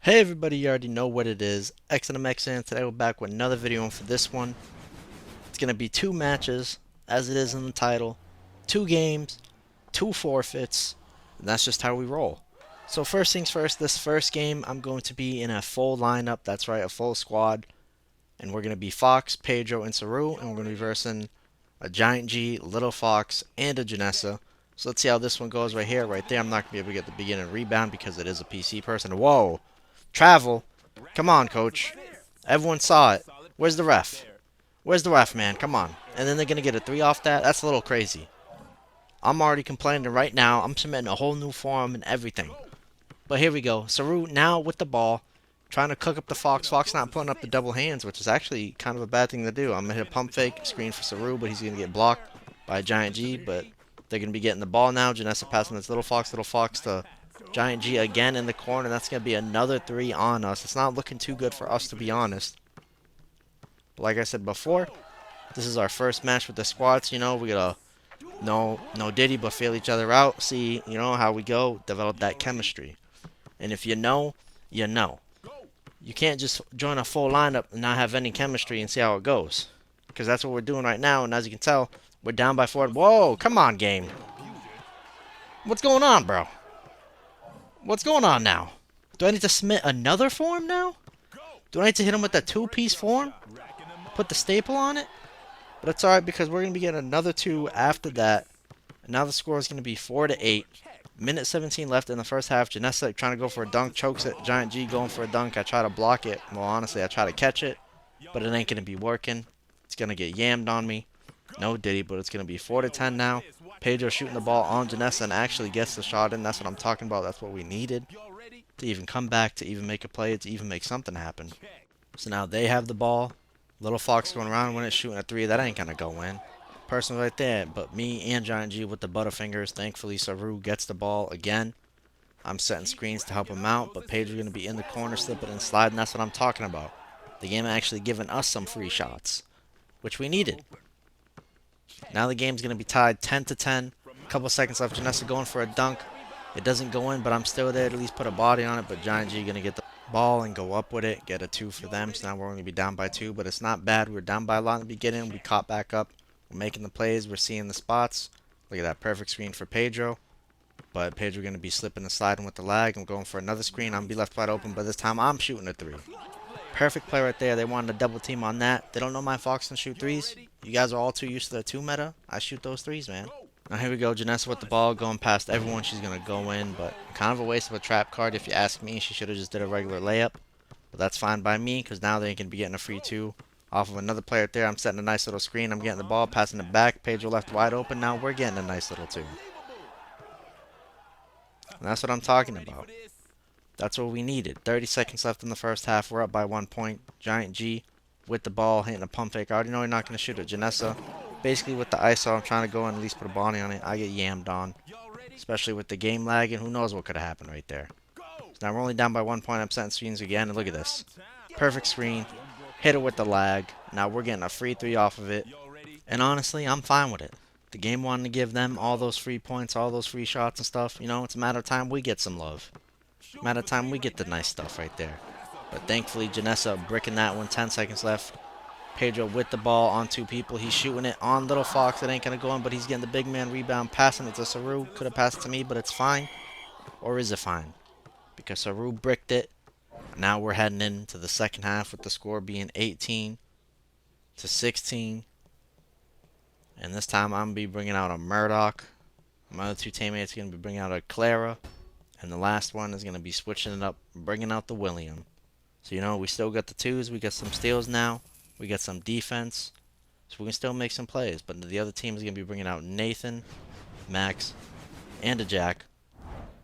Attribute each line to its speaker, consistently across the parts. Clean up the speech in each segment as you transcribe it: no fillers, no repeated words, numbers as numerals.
Speaker 1: Hey everybody, you already know what it is. X and MX, and today we're back with another video, and for this one, it's going to be two matches, as it is in the title. Two games, two forfeits, and that's just how we roll. So first things first, this first game, I'm going to be in a full lineup, that's right, a full squad. And we're going to be Fox, Pedro, and Saru, and we're going to be versing a Giant G, Little Fox, and a Janessa. So let's see how this one goes right here, right there. I'm not going to be able to get the beginning rebound because it is a PC person. Whoa! Travel. Come on, coach. Everyone saw it. Where's the ref? Where's the ref, man? Come on. And then they're going to get a 3 off that? That's a little crazy. I'm already complaining right now. I'm submitting a whole new form and everything. But here we go. Saru now with the ball. Trying to cook up the Fox. Fox not putting up the double hands, which is actually kind of a bad thing to do. I'm going to hit a pump fake. Screen for Saru, but he's going to get blocked by Giant G. But they're going to be getting the ball now. Janessa passing this Little Fox to Giant G again in the corner. That's going to be another 3 on us. It's not looking too good for us, to be honest. But like I said before, this is our first match with the squads. You know, we got to no Diddy, but feel each other out. See, you know, how we go. Develop that chemistry. And if you know, you know. You can't just join a full lineup and not have any chemistry and see how it goes. Because that's what we're doing right now. And as you can tell, we're down by 4. Whoa, come on, game. What's going on, bro? What's going on now? Do I need to submit another form now? Do I need to hit him with the 2-piece form? Put the staple on it? But it's alright because we're going to be getting another 2 after that. And now the score is going to be 4-8. Minute 17 left in the first half. Janessa trying to go for a dunk. Chokes it. Giant G going for a dunk. I try to block it. Well, honestly, I try to catch it. But it ain't going to be working. It's going to get yammed on me. No Diddy, but it's going to be 4-10 now. Pedro shooting the ball on Janessa and actually gets the shot in. That's what I'm talking about. That's what we needed to even come back, to even make a play, to even make something happen. So now they have the ball. Little Fox going around when it's shooting a 3. That ain't going to go in. Person right there, but me and Giant G with the butterfingers. Thankfully, Saru gets the ball again. I'm setting screens to help him out, but Pedro's going to be in the corner, slipping and sliding. That's what I'm talking about. The game actually giving us some free shots, which we needed. Now the game's going to be tied 10-10. A couple seconds left. Janessa going for a dunk. It doesn't go in, but I'm still there to at least put a body on it. But Giant G going to get the ball and go up with it. Get a 2 for them. So now we're going to be down by 2, but it's not bad. We're down by a lot in the beginning. We caught back up. We're making the plays. We're seeing the spots. Look at that perfect screen for Pedro. But Pedro going to be slipping and sliding with the lag. I'm going for another screen. I'm going to be left wide open, but this time I'm shooting a 3. Perfect play right there. They wanted to double team on that. They don't know my Fox can shoot 3s. You guys are all too used to the 2 meta. I shoot those 3s, man. Now here we go. Janessa with the ball going past everyone. She's going to go in, but kind of a waste of a trap card if you ask me. She should have just did a regular layup. But that's fine by me because now they can be getting a free 2 off of another player there. I'm setting a nice little screen. I'm getting the ball, passing it back. Pedro left wide open. Now we're getting a nice little 2. And that's what I'm talking about. That's what we needed. 30 seconds left in the first half. We're up by 1 point. Giant G with the ball, hitting a pump fake. I already know you're not going to shoot it. Janessa, basically with the ISO, I'm trying to go and at least put a body on it. I get yammed on, especially with the game lagging. Who knows what could have happened right there. So now we're only down by 1 point. I'm setting screens again, and look at this. Perfect screen. Hit it with the lag. Now we're getting a free 3 off of it. And honestly, I'm fine with it. The game wanted to give them all those free points, all those free shots and stuff. You know, it's a matter of time we get some love. Matter of time we get the nice stuff right there. But thankfully, Janessa bricking that one. 10 seconds left. Pedro with the ball on 2 people. He's shooting it on Little Fox. It ain't going to go in, but he's getting the big man rebound. Passing it to Saru. Could have passed it to me, but it's fine. Or is it fine? Because Saru bricked it. Now we're heading into the second half with the score being 18-16. And this time I'm going to be bringing out a Murdoch. My other 2 teammates are going to be bringing out a Clara. And the last one is going to be switching it up, bringing out the William. So, you know, we still got the 2s. We got some steals now. We got some defense. So we can still make some plays. But the other team is going to be bringing out Nathan, Max, and a Jack.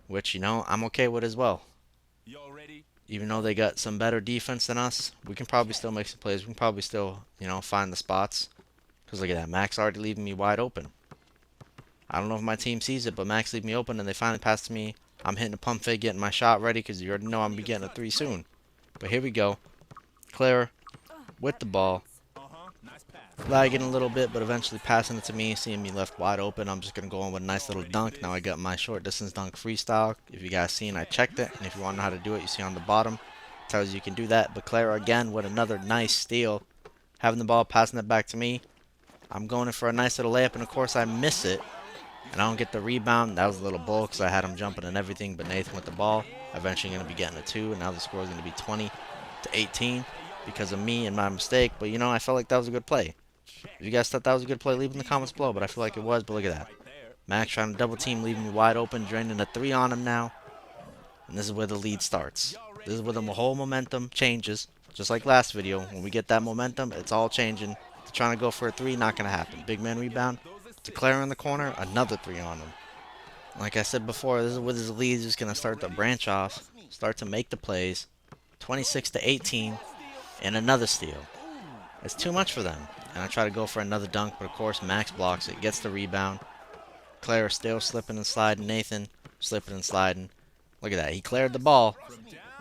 Speaker 1: Which, you know, I'm okay with as well. Even though they got some better defense than us, we can probably still make some plays. We can probably still, you know, find the spots. Because look at that. Max already leaving me wide open. I don't know if my team sees it, but Max leaved me open and they finally passed to me. I'm hitting a pump fake, getting my shot ready because you already know I'm going to be getting a 3 soon. But here we go. Clara with the ball. Lagging a little bit, but eventually passing it to me, seeing me left wide open. I'm just going to go in with a nice little dunk. Now I got my short distance dunk freestyle. If you guys seen, I checked it. And if you want to know how to do it, you see on the bottom. tells you can do that. But Clara again with another nice steal. Having the ball, passing it back to me. I'm going in for a nice little layup, and of course I miss it. And I don't get the rebound. That was a little bull because I had him jumping and everything, but Nathan with the ball. Eventually going to be getting a 2, and now the score is going to be 20-18 because of me and my mistake. But, you know, I felt like that was a good play. If you guys thought that was a good play, leave in the comments below, but I feel like it was. But look at that. Max trying to double team, leaving me wide open, draining a 3 on him now. And this is where the lead starts. This is where the whole momentum changes. Just like last video, when we get that momentum, it's all changing. Trying to go for a 3, not going to happen. Big man rebound. Declare in the corner, another 3 on him. Like I said before, this is where his lead is going to start to branch off, start to make the plays. 26-18, and another steal. It's too much for them. And I try to go for another dunk, but of course Max blocks it, gets the rebound. Claire still slipping and sliding. Nathan slipping and sliding. Look at that. He cleared the ball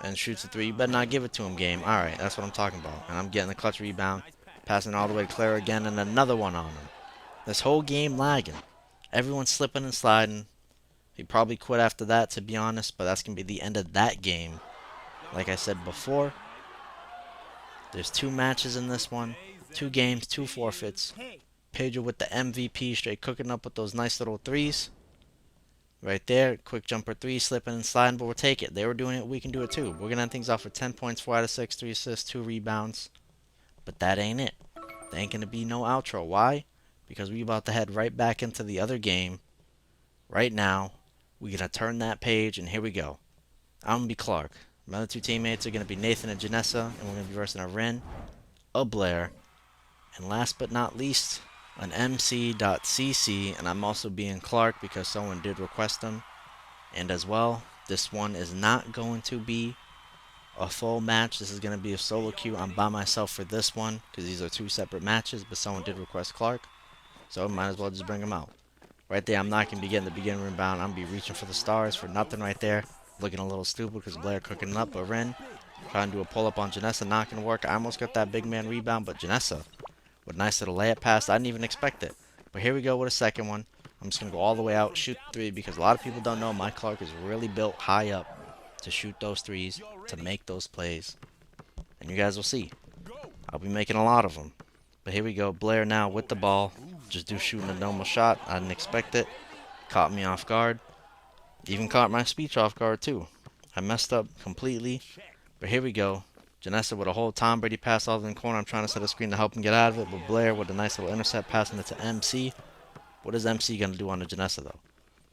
Speaker 1: and shoots a 3. You better not give it to him, game. Alright, that's what I'm talking about. And I'm getting the clutch rebound. Passing all the way to Claire again, and another one on him. This whole game lagging. Everyone's slipping and sliding. He probably quit after that, to be honest, but that's going to be the end of that game. Like I said before, there's 2 matches in this one. 2 games, 2 forfeits. Pedro with the MVP, straight cooking up with those nice little 3s. Right there, quick jumper 3, slipping and sliding, but we'll take it. They were doing it, we can do it too. We're going to end things off with 10 points, 4 out of 6, 3 assists, 2 rebounds. But that ain't it. There ain't going to be no outro. Why? Because we about to head right back into the other game. Right now, we're going to turn that page, and here we go. I'm going to be Clark. My other 2 teammates are going to be Nathan and Janessa, and we're going to be versing a Ren, a Blair, and last but not least, an MC.cc, and I'm also being Clark because someone did request them. And as well, this one is not going to be a full match. This is going to be a solo queue. I'm by myself for this one because these are 2 separate matches, but someone did request Clark, so might as well just bring him out. Right there, I'm not going to be getting the beginning rebound. I'm going to be reaching for the stars for nothing right there. Looking a little stupid because Blair cooking up, but Ren trying to do a pull-up on Janessa, not going to work. I almost got that big man rebound, but Janessa with a nice little layup pass. I didn't even expect it. But here we go with a second one. I'm just going to go all the way out, shoot 3, because a lot of people don't know my Clark is really built high up to shoot those 3s, to make those plays. And you guys will see. I'll be making a lot of them. But here we go. Blair now with the ball. Just shooting a normal shot. I didn't expect it. Caught me off guard. Even caught my speech off guard too. I messed up completely. But here we go. Janessa with a whole Tom Brady pass off in the corner. I'm trying to set a screen to help him get out of it. But Blair with a nice little intercept passing it to MC. What is MC going to do on the Janessa though?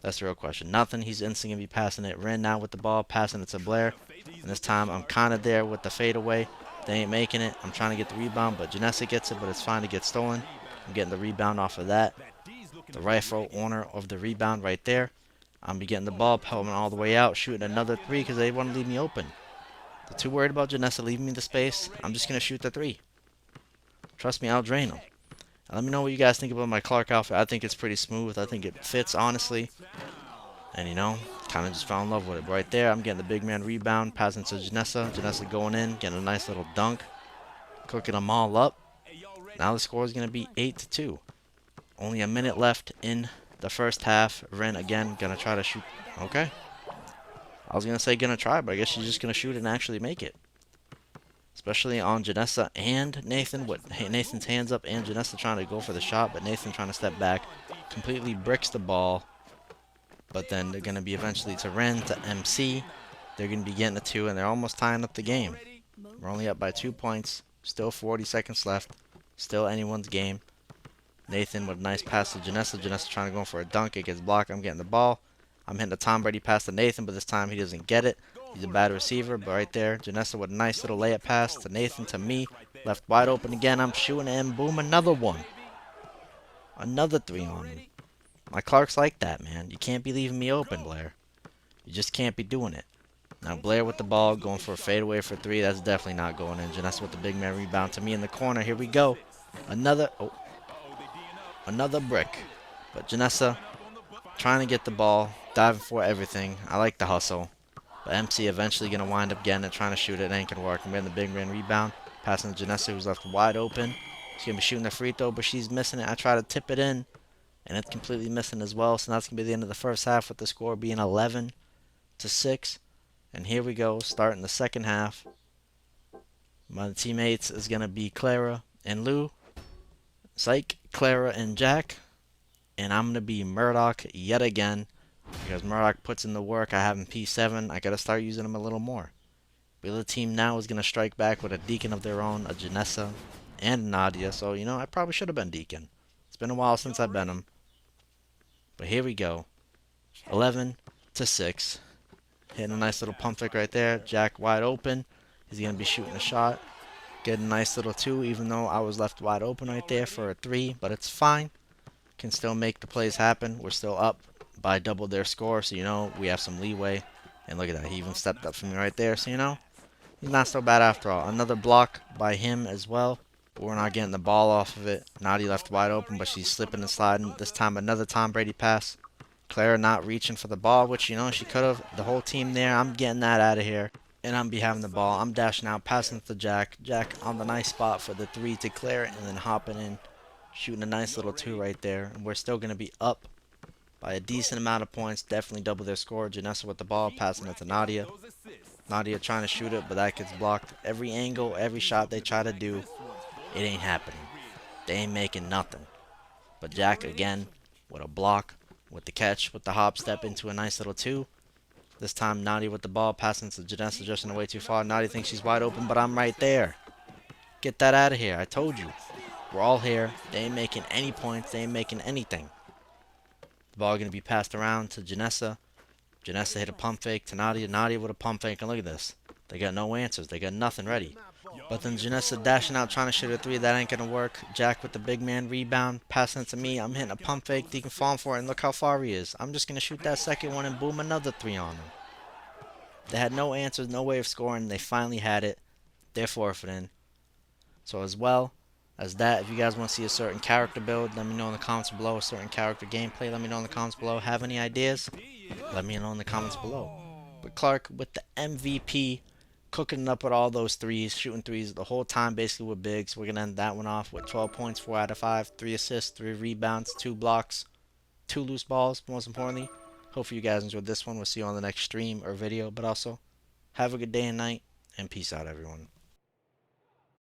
Speaker 1: That's the real question. Nothing. He's instantly going to be passing it. Ren now with the ball. Passing it to Blair. And this time I'm kind of there with the fadeaway. They ain't making it. I'm trying to get the rebound. But Janessa gets it. But it's fine to get stolen. I'm getting the rebound off of that. The rightful owner of the rebound right there. I'm be getting the ball. Pelling all the way out. Shooting another 3 because they want to leave me open. They're too worried about Janessa leaving me the space. I'm just going to shoot the 3. Trust me, I'll drain them. Let me know what you guys think about my Clark outfit. I think it's pretty smooth. I think it fits, honestly. And, you know, kind of just fell in love with it. But right there, I'm getting the big man rebound. Passing to Janessa. Janessa going in. Getting a nice little dunk. Cooking them all up. Now the score is going to be 8-2. Only a minute left in the first half. Ren, again, going to try to shoot. Okay. I was going to say going to try, but I guess she's just going to shoot and actually make it. Especially on Janessa and Nathan, with Nathan's hands up and Janessa trying to go for the shot, but Nathan trying to step back. Completely bricks the ball. But then they're going to be eventually to Ren, to MC. They're going to be getting a 2, and they're almost tying up the game. We're only up by 2 points. Still 40 seconds left. Still anyone's game. Nathan with a nice pass to Janessa. Janessa trying to go for a dunk. It gets blocked. I'm getting the ball. I'm hitting the Tom Brady pass to Nathan, but this time he doesn't get it. He's a bad receiver, but right there, Janessa with a nice little layup pass to Nathan, to me. Left wide open again. I'm shooting and boom, another one. Another 3 on him. My Clark's like that, man. You can't be leaving me open, Blair. You just can't be doing it. Now Blair with the ball, going for a fadeaway for 3. That's definitely not going in. Janessa with the big man rebound to me in the corner. Here we go. Another brick. But Janessa trying to get the ball, diving for everything. I like the hustle. But MC eventually going to wind up getting it, trying to shoot it. It ain't going to work. I'm getting the big man rebound. Passing to Janessa, who's left wide open. She's going to be shooting the free throw, but she's missing it. I try to tip it in, and it's completely missing as well. So that's going to be the end of the first half with the score being 11-6. And here we go, starting the second half. My teammates is going to be Clara and Lou, Psych, Clara and Jack, and I'm going to be Murdoch yet again because Murdoch puts in the work. I have him P7. I got to start using him a little more. The other team now is going to strike back with a Deacon of their own, a Janessa, and a Nadia. So, you know, I probably should have been Deacon. It's been a while since I've been him. But here we go. 11-6. Hitting a nice little pump fake right there. Jack wide open. He's going to be shooting a shot. Getting a nice little 2, even though I was left wide open right there for a 3. But it's fine. Can still make the plays happen. We're still up by double their score. So, you know, we have some leeway. And look at that. He even stepped up for me right there. So, you know, he's not so bad after all. Another block by him as well. But we're not getting the ball off of it. Nadia left wide open, but she's slipping and sliding. This time another Tom Brady pass. Clara not reaching for the ball, which, you know, she could have. The whole team there. I'm getting that out of here. And I'm be having the ball. I'm dashing out, passing to Jack. Jack on the nice spot for the 3 to Clara, and then hopping in, shooting a nice little 2 right there. And we're still going to be up by a decent amount of points. Definitely double their score. Janessa with the ball, passing it to Nadia. Nadia trying to shoot it, but that gets blocked. Every angle, every shot they try to do, it ain't happening. They ain't making nothing. But Jack again with a block, with the catch, with the hop step into a nice little 2. This time Nadia with the ball, passing to Janessa just in the way too far. Nadia thinks she's wide open, but I'm right there. Get that out of here. I told you. We're all here. They ain't making any points. They ain't making anything. The ball going to be passed around to Janessa. Janessa hit a pump fake to Nadia. Nadia with a pump fake. And look at this. They got no answers. They got nothing ready. But then Janessa dashing out, trying to shoot a 3. That ain't going to work. Jack with the big man rebound. Passing it to me. I'm hitting a pump fake. Deacon falling for it. And look how far he is. I'm just going to shoot that second one and boom, another 3 on him. They had no answers, no way of scoring. They finally had it. They're forfeiting. So as well as that, if you guys want to see a certain character build, let me know in the comments below. A certain character gameplay, let me know in the comments below. Have any ideas? Let me know in the comments below. But Clark with the MVP, cooking it up with all those 3s, shooting 3s the whole time basically with bigs. We're going to end that one off with 12 points, 4 out of 5, 3 assists, 3 rebounds, 2 blocks, 2 loose balls, most importantly. Hopefully you guys enjoyed this one. We'll see you on the next stream or video. But also, have a good day and night, and peace out, everyone.